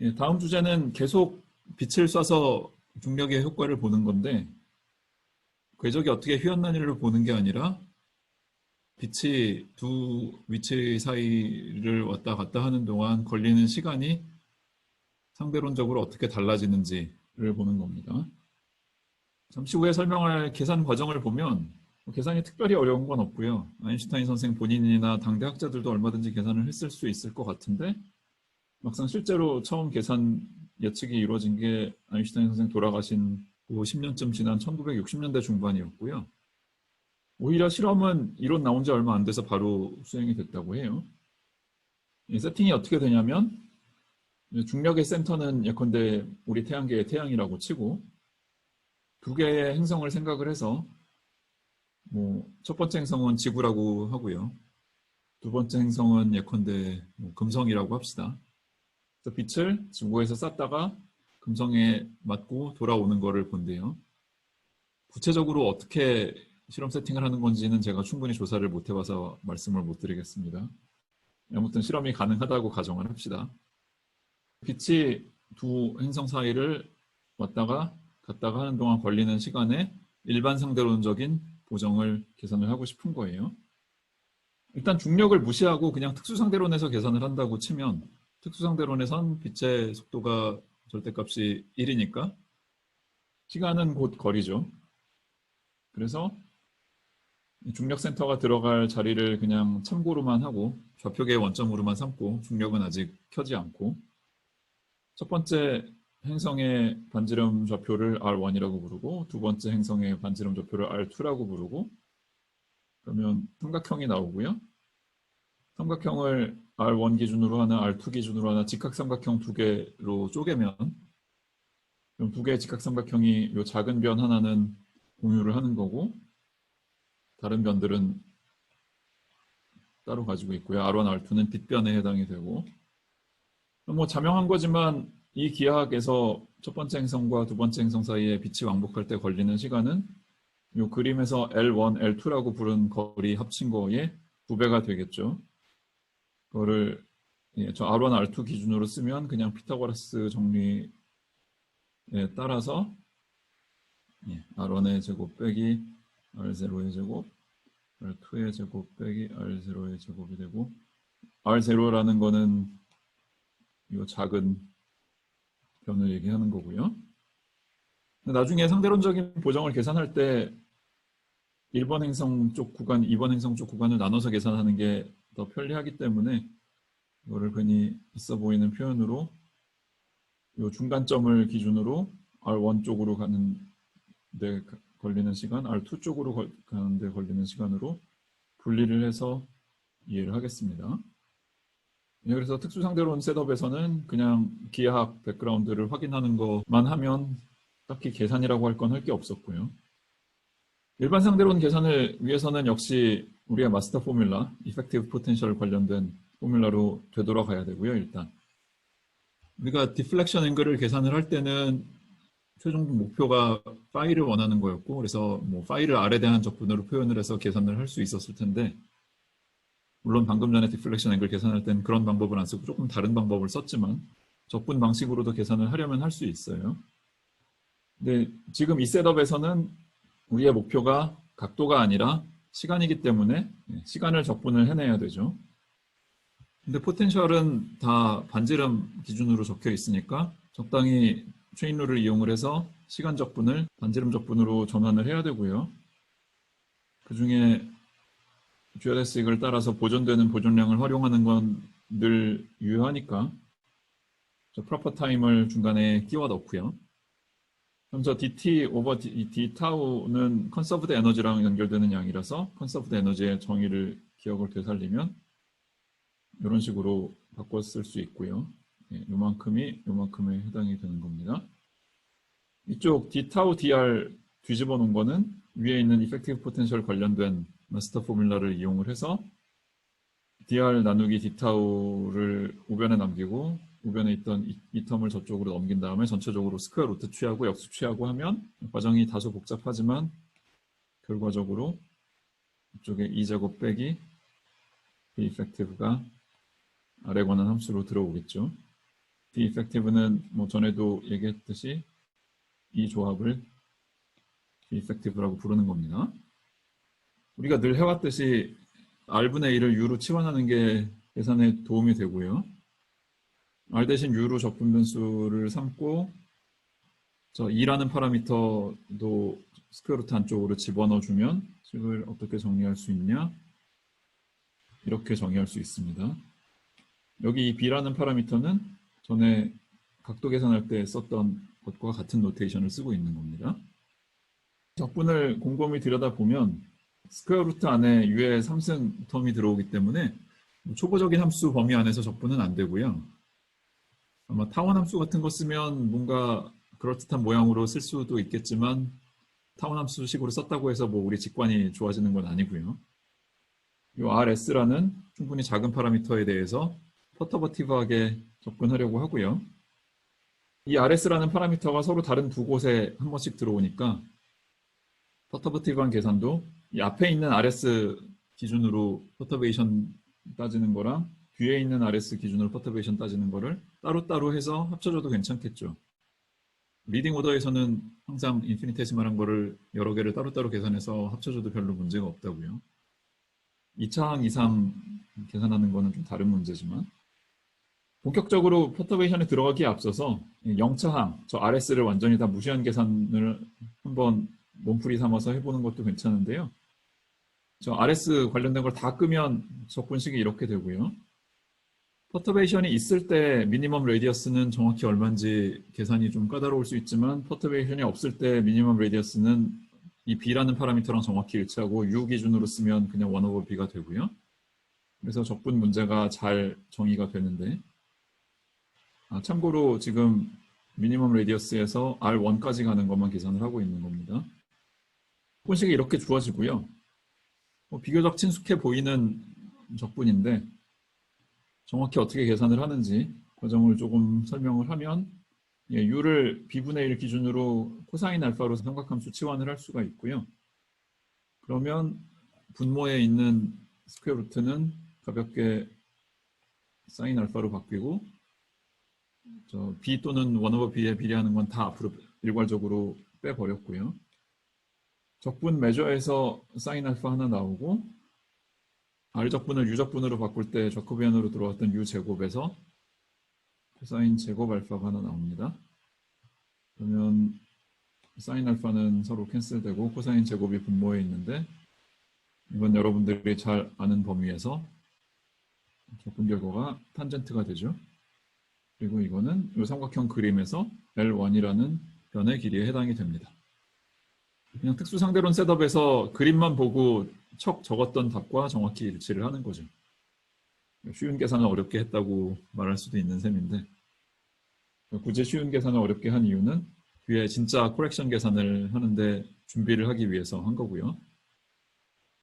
예, 다음 주제는 계속 빛을 쏴서 중력의 효과를 보는 건데 궤적이 어떻게 휘었나니를 보는 게 아니라 빛이 두 위치 사이를 왔다 갔다 하는 동안 걸리는 시간이 상대론적으로 어떻게 달라지는지를 보는 겁니다. 잠시 후에 설명할 계산 과정을 보면 계산이 특별히 어려운 건 없고요. 아인슈타인 선생 본인이나 당대 학자들도 얼마든지 계산을 했을 수 있을 것 같은데 막상 실제로 처음 계산 예측이 이루어진 게 아인슈타인 선생 돌아가신 후 10년쯤 지난 1960년대 중반이었고요. 오히려 실험은 이론 나온 지 얼마 안 돼서 바로 수행이 됐다고 해요. 이 세팅이 어떻게 되냐면 중력의 센터는 예컨대 우리 태양계의 태양이라고 치고 두 개의 행성을 생각을 해서 첫 번째 행성은 지구라고 하고요. 두 번째 행성은 예컨대 금성이라고 합시다. 그래서 빛을 지구에서 쐈다가 금성에 맞고 돌아오는 거를 본대요. 구체적으로 어떻게 실험 세팅을 하는 건지는 제가 충분히 조사를 못 해봐서 말씀을 못 드리겠습니다. 아무튼 실험이 가능하다고 가정을 합시다. 빛이 두 행성 사이를 왔다가 갔다가 하는 동안 걸리는 시간에 일반 상대론적인 보정을 계산을 하고 싶은 거예요. 일단 중력을 무시하고 그냥 특수상대론에서 계산을 한다고 치면 특수상대론에선 빛의 속도가 절대값이 1이니까 시간은 곧 거리죠. 그래서 중력센터가 들어갈 자리를 그냥 참고로만 하고 좌표계의 원점으로만 삼고 중력은 아직 켜지 않고 첫 번째 행성의 반지름 좌표를 R1이라고 부르고 두 번째 행성의 반지름 좌표를 R2라고 부르고 그러면 삼각형이 나오고요. 삼각형을 R1 기준으로 하나 R2 기준으로 하나 직각삼각형 두 개로 쪼개면 그럼 두 개의 직각삼각형이 이 작은 변 하나는 공유를 하는 거고 다른 변들은 따로 가지고 있고요. R1, R2는 빛변에 해당이 되고 자명한 거지만 이 기하학에서 첫 번째 행성과 두 번째 행성 사이에 빛이 왕복할 때 걸리는 시간은 이 그림에서 L1, L2라고 부른 거리 합친 거에 2배가 되겠죠. 그거를 저 R1, R2 기준으로 쓰면 그냥 피타고라스 정리에 따라서 R1의 제곱 빼기 R0의 제곱, R2의 제곱 빼기 R0의 제곱이 되고 R0라는 거는 이 작은 변을 얘기하는 거고요. 나중에 상대론적인 보정을 계산할 때 1번 행성 쪽 구간, 2번 행성 쪽 구간을 나눠서 계산하는 게 더 편리하기 때문에 이거를 괜히 있어 보이는 표현으로 이 중간점을 기준으로 R1 쪽으로 가는 데 걸리는 시간, R2 쪽으로 가는 데 걸리는 시간으로 분리를 해서 이해를 하겠습니다. 그래서 특수상대론 셋업에서는 그냥 기하학 백그라운드를 확인하는 것만 하면 딱히 계산이라고 할 건 할 게 없었고요. 일반 상대론 계산을 위해서는 역시 우리의 마스터 포뮬라, 이펙티브 포텐셜 관련된 포뮬라로 되돌아가야 되고요. 일단 우리가 디플렉션 앵글을 계산을 할 때는 최종 목표가 파이를 원하는 거였고 그래서 파이를 R에 대한 적분으로 표현을 해서 계산을 할 수 있었을 텐데 물론 방금 전에 디플렉션 앵글 계산할 땐 그런 방법을 안 쓰고 조금 다른 방법을 썼지만 적분 방식으로도 계산을 하려면 할 수 있어요. 근데 지금 이 셋업에서는 우리의 목표가 각도가 아니라 시간이기 때문에 시간을 적분을 해내야 되죠. 근데 포텐셜은 다 반지름 기준으로 적혀 있으니까 적당히 체인룰을 이용을 해서 시간 적분을 반지름 적분으로 전환을 해야 되고요. 그 중에 GRS익을 따라서 보존되는 보존량을 활용하는 건 늘 유효하니까 프로퍼 타임을 중간에 끼워 넣고요. 그럼 저 dt 오버 d 타우는 컨서브드 에너지랑 연결되는 양이라서 컨서브드 에너지의 정의를 기억을 되살리면 이런 식으로 바꿔 쓸 수 있고요. 요만큼이 요만큼에 해당이 되는 겁니다. 이쪽 d 타우 dr 뒤집어 놓은 거는 위에 있는 이펙티브 포텐셜 관련된 마스터 포뮬라를 이용을 해서 dr 나누기 d 타우를 우변에 남기고 우변에 있던 이 텀을 저쪽으로 넘긴 다음에 전체적으로 스퀘어 루트 취하고 역수 취하고 하면 과정이 다소 복잡하지만 결과적으로 이쪽에 2제곱 빼기 B 이펙티브가 아래 관한 함수로 들어오겠죠. B-effective는 뭐 전에도 얘기했듯이 이 조합을 B-effective라고 부르는 겁니다. 우리가 늘 해왔듯이 R분의 1을 U로 치환하는 게 계산에 도움이 되고요. R 대신 U로 적분 변수를 삼고 저 2라는 파라미터도 스퀘어 루트 안쪽으로 집어넣어주면 식을 어떻게 정리할 수 있냐? 이렇게 정의할 수 있습니다. 여기 이 B라는 파라미터는 전에 각도 계산할 때 썼던 것과 같은 노테이션을 쓰고 있는 겁니다. 적분을 곰곰이 들여다보면 스퀘어 루트 안에 U의 3승 텀이 들어오기 때문에 초보적인 함수 범위 안에서 적분은 안 되고요. 아마 타원 함수 같은 거 쓰면 뭔가 그럴듯한 모양으로 쓸 수도 있겠지만 타원 함수식으로 썼다고 해서 뭐 우리 직관이 좋아지는 건 아니고요. 이 RS라는 충분히 작은 파라미터에 대해서 퍼터버티브하게 접근하려고 하고요. 이 RS라는 파라미터가 서로 다른 두 곳에 한 번씩 들어오니까 퍼터버티브한 계산도 이 앞에 있는 RS 기준으로 퍼터베이션 따지는 거랑 뒤에 있는 RS 기준으로 퍼터베이션 따지는 거를 따로따로 해서 합쳐줘도 괜찮겠죠. 리딩 오더에서는 항상 인피니테시말한 거를 여러 개를 따로따로 계산해서 합쳐줘도 별로 문제가 없다고요. 2차항 이상 계산하는 거는 좀 다른 문제지만 본격적으로 퍼터베이션에 들어가기에 앞서서 0차항, 저 RS를 완전히 다 무시한 계산을 한번 몸풀이 삼아서 해보는 것도 괜찮은데요. 저 RS 관련된 걸 다 끄면 적분식이 이렇게 되고요. 퍼터베이션이 있을 때 미니멈 레디어스는 정확히 얼마인지 계산이 좀 까다로울 수 있지만 퍼터베이션이 없을 때 미니멈 레디어스는 이 B라는 파라미터랑 정확히 일치하고 U 기준으로 쓰면 그냥 1 over B가 되고요. 그래서 적분 문제가 잘 정의가 되는데 참고로 지금 미니멈 레디어스에서 R1까지 가는 것만 계산을 하고 있는 겁니다. 적분식이 이렇게 주어지고요. 비교적 친숙해 보이는 적분인데 정확히 어떻게 계산을 하는지 과정을 조금 설명을 하면 U를 B분의 1 기준으로 코사인 알파로 삼각함수 치환을 할 수가 있고요. 그러면 분모에 있는 스퀘어 루트는 가볍게 사인 알파로 바뀌고 저 B 또는 1 over B에 비례하는 건 다 앞으로 일괄적으로 빼버렸고요. 적분 매저에서 사인 알파 하나 나오고 R 적분을 U 적분으로 바꿀 때 저코비안으로 들어왔던 U 제곱에서 코사인 제곱 알파가 하나 나옵니다. 그러면 사인 알파는 서로 캔슬되고 코사인 제곱이 분모에 있는데 이건 여러분들이 잘 아는 범위에서 적분 결과가 탄젠트가 되죠. 그리고 이거는 이 삼각형 그림에서 L1이라는 변의 길이에 해당이 됩니다. 그냥 특수상대론 셋업에서 그림만 보고 척 적었던 답과 정확히 일치를 하는 거죠. 쉬운 계산을 어렵게 했다고 말할 수도 있는 셈인데 굳이 쉬운 계산을 어렵게 한 이유는 뒤에 진짜 코렉션 계산을 하는데 준비를 하기 위해서 한 거고요.